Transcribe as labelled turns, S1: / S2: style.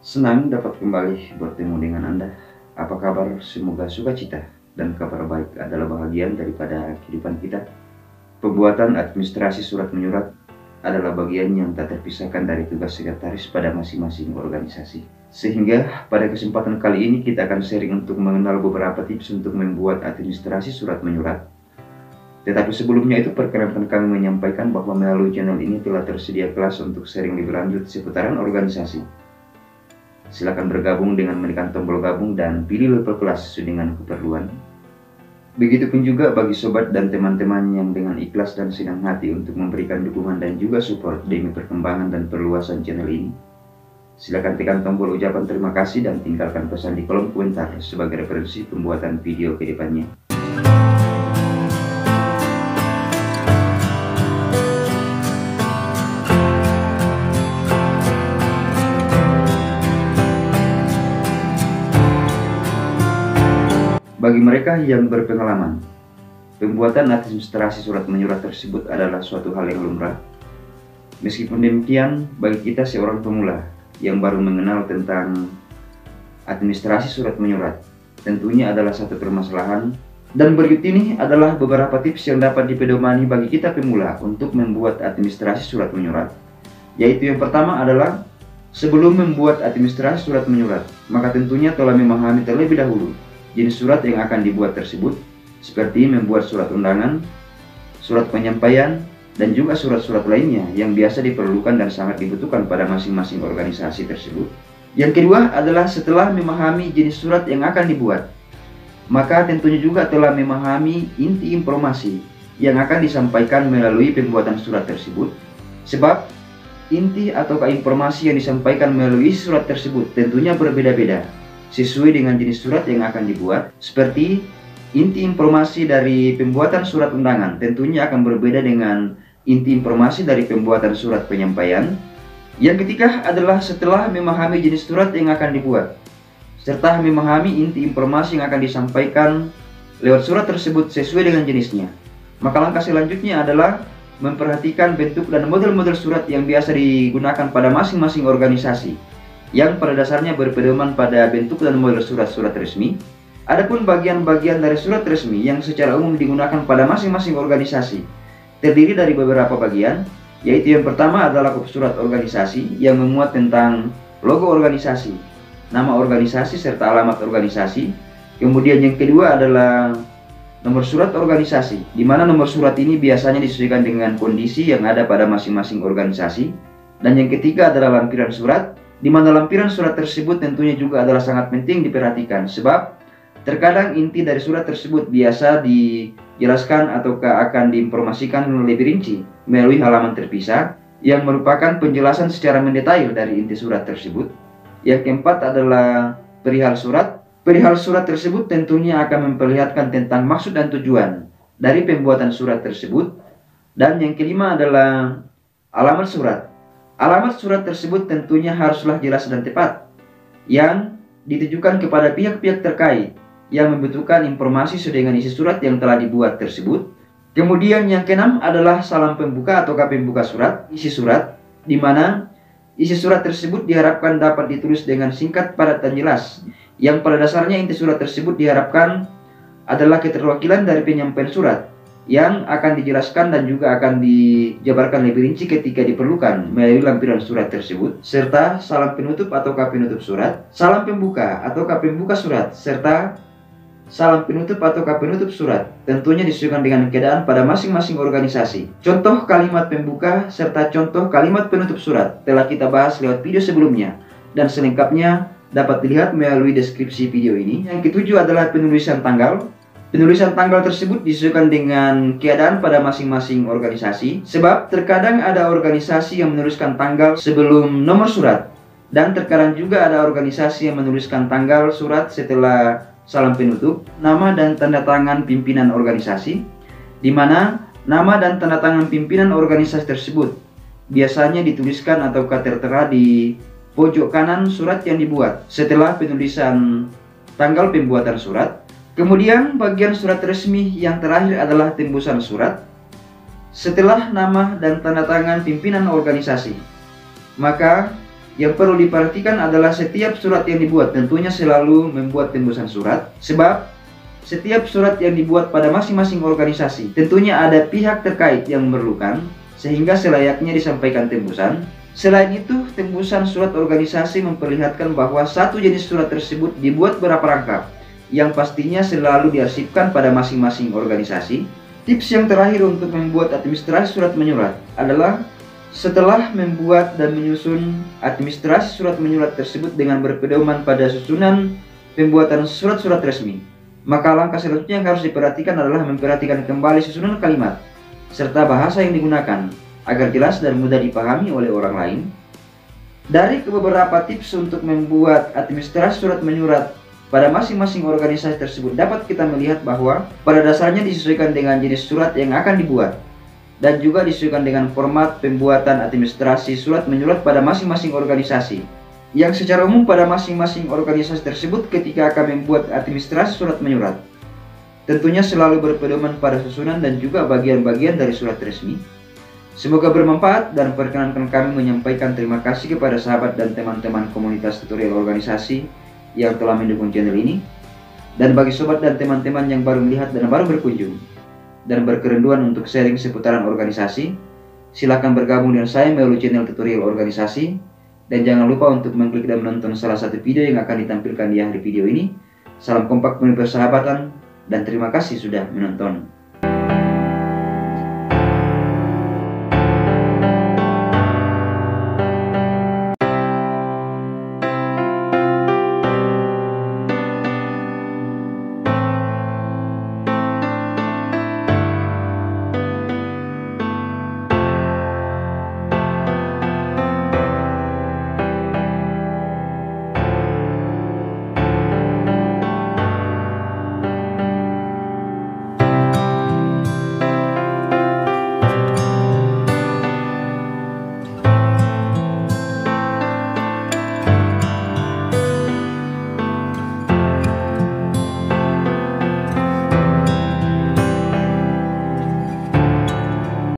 S1: Senang dapat kembali bertemu dengan Anda. Apa kabar? Semoga sukacita dan kabar baik adalah bahagian daripada kehidupan kita. Pembuatan administrasi surat menyurat adalah bagian yang tak terpisahkan dari tugas sekretaris pada masing-masing organisasi. Sehingga pada kesempatan kali ini kita akan sharing untuk mengenal beberapa tips untuk membuat administrasi surat menyurat. Tetapi sebelumnya itu perkenankan kami menyampaikan bahwa melalui channel ini telah tersedia kelas untuk sharing lebih lanjut seputaran organisasi. Silakan bergabung dengan menekan tombol gabung dan pilih level kelas sesuai dengan keperluan. Begitupun juga bagi sobat dan teman-teman yang dengan ikhlas dan senang hati untuk memberikan dukungan dan juga support demi perkembangan dan perluasan channel ini. Silakan tekan tombol ucapan terima kasih dan tinggalkan pesan di kolom komentar sebagai referensi pembuatan video ke depannya. Bagi mereka yang berpengalaman, pembuatan administrasi surat menyurat tersebut adalah suatu hal yang lumrah. Meskipun demikian, bagi kita seorang pemula yang baru mengenal tentang administrasi surat menyurat, tentunya adalah satu permasalahan. Dan berikut ini adalah beberapa tips yang dapat dipedomani bagi kita pemula untuk membuat administrasi surat menyurat. Yaitu yang pertama adalah, sebelum membuat administrasi surat menyurat, maka tentunya telah memahami terlebih dahulu jenis surat yang akan dibuat tersebut, seperti membuat surat undangan, surat penyampaian, dan juga surat-surat lainnya yang biasa diperlukan dan sangat dibutuhkan pada masing-masing organisasi tersebut. Yang kedua adalah setelah memahami jenis surat yang akan dibuat, maka tentunya juga telah memahami inti informasi yang akan disampaikan melalui pembuatan surat tersebut. Sebab inti atau informasi yang disampaikan melalui surat tersebut tentunya berbeda-beda sesuai dengan jenis surat yang akan dibuat. Seperti inti informasi dari pembuatan surat undangan tentunya akan berbeda dengan inti informasi dari pembuatan surat penyampaian. Yang ketiga adalah setelah memahami jenis surat yang akan dibuat serta memahami inti informasi yang akan disampaikan lewat surat tersebut sesuai dengan jenisnya, maka langkah selanjutnya adalah memperhatikan bentuk dan model-model surat yang biasa digunakan pada masing-masing organisasi, yang pada dasarnya berpedoman pada bentuk dan model surat-surat resmi. Adapun bagian-bagian dari surat resmi yang secara umum digunakan pada masing-masing organisasi terdiri dari beberapa bagian, yaitu yang pertama adalah kop surat organisasi yang memuat tentang logo organisasi, nama organisasi serta alamat organisasi. Kemudian yang kedua adalah nomor surat organisasi, di mana nomor surat ini biasanya disesuaikan dengan kondisi yang ada pada masing-masing organisasi. Dan yang ketiga adalah lampiran surat, di mana lampiran surat tersebut tentunya juga adalah sangat penting diperhatikan, sebab terkadang inti dari surat tersebut biasa dijelaskan ataukah akan diinformasikan lebih rinci melalui halaman terpisah yang merupakan penjelasan secara mendetail dari inti surat tersebut. Yang keempat adalah perihal surat. Perihal surat tersebut tentunya akan memperlihatkan tentang maksud dan tujuan dari pembuatan surat tersebut. Dan yang kelima adalah alamat surat. Alamat surat tersebut tentunya haruslah jelas dan tepat, yang ditujukan kepada pihak-pihak terkait yang membutuhkan informasi sesuai dengan isi surat yang telah dibuat tersebut. Kemudian yang keenam adalah salam pembuka atau pembuka surat, isi surat, di mana isi surat tersebut diharapkan dapat ditulis dengan singkat, padat, dan jelas, yang pada dasarnya inti surat tersebut diharapkan adalah keterwakilan dari penyampaian surat yang akan dijelaskan dan juga akan dijabarkan lebih rinci ketika diperlukan melalui lampiran surat tersebut, serta salam penutup atau penutup surat, salam pembuka atau pembuka surat, serta salam penutup atau penutup surat tentunya disesuaikan dengan keadaan pada masing-masing organisasi. Contoh kalimat pembuka serta contoh kalimat penutup surat telah kita bahas lewat video sebelumnya, dan selengkapnya dapat dilihat melalui deskripsi video ini. Yang ketujuh adalah penulisan tanggal. Penulisan tanggal tersebut disesuaikan dengan keadaan pada masing-masing organisasi, sebab terkadang ada organisasi yang menuliskan tanggal sebelum nomor surat, dan terkadang juga ada organisasi yang menuliskan tanggal surat setelah salam penutup, nama dan tanda tangan pimpinan organisasi, di mana nama dan tanda tangan pimpinan organisasi tersebut biasanya dituliskan atau tertera di pojok kanan surat yang dibuat setelah penulisan tanggal pembuatan surat. Kemudian bagian surat resmi yang terakhir adalah tembusan surat setelah nama dan tanda tangan pimpinan organisasi. Maka Yang perlu diperhatikan adalah setiap surat yang dibuat tentunya selalu membuat tembusan surat, sebab setiap surat yang dibuat pada masing-masing organisasi tentunya ada pihak terkait yang memerlukan, sehingga selayaknya disampaikan tembusan. Selain itu, tembusan surat organisasi memperlihatkan bahwa satu jenis surat tersebut dibuat berperangkap, yang pastinya selalu diarsipkan pada masing-masing organisasi. Tips yang terakhir untuk membuat administrasi surat menyurat adalah setelah membuat dan menyusun administrasi surat menyurat tersebut dengan berpedoman pada susunan pembuatan surat-surat resmi, maka langkah selanjutnya yang harus diperhatikan adalah memperhatikan kembali susunan kalimat serta bahasa yang digunakan agar jelas dan mudah dipahami oleh orang lain. Dari beberapa tips untuk membuat administrasi surat menyurat pada masing-masing organisasi tersebut dapat kita melihat bahwa pada dasarnya disesuaikan dengan jenis surat yang akan dibuat dan juga disesuaikan dengan format pembuatan administrasi surat menyurat pada masing-masing organisasi. Yang secara umum pada masing-masing organisasi tersebut ketika akan membuat administrasi surat menyurat, tentunya selalu berpedoman pada susunan dan juga bagian-bagian dari surat resmi. Semoga bermanfaat dan perkenankan kami menyampaikan terima kasih kepada sahabat dan teman-teman komunitas tutorial organisasi yang telah mendukung channel ini. Dan bagi sobat dan teman-teman yang baru melihat dan baru berkunjung dan berkerenduan untuk sharing seputaran organisasi, silakan bergabung dengan saya melalui channel tutorial organisasi. Dan jangan lupa untuk mengklik dan menonton salah satu video yang akan ditampilkan di akhir video ini. Salam kompak penuh persahabatan dan terima kasih sudah menonton.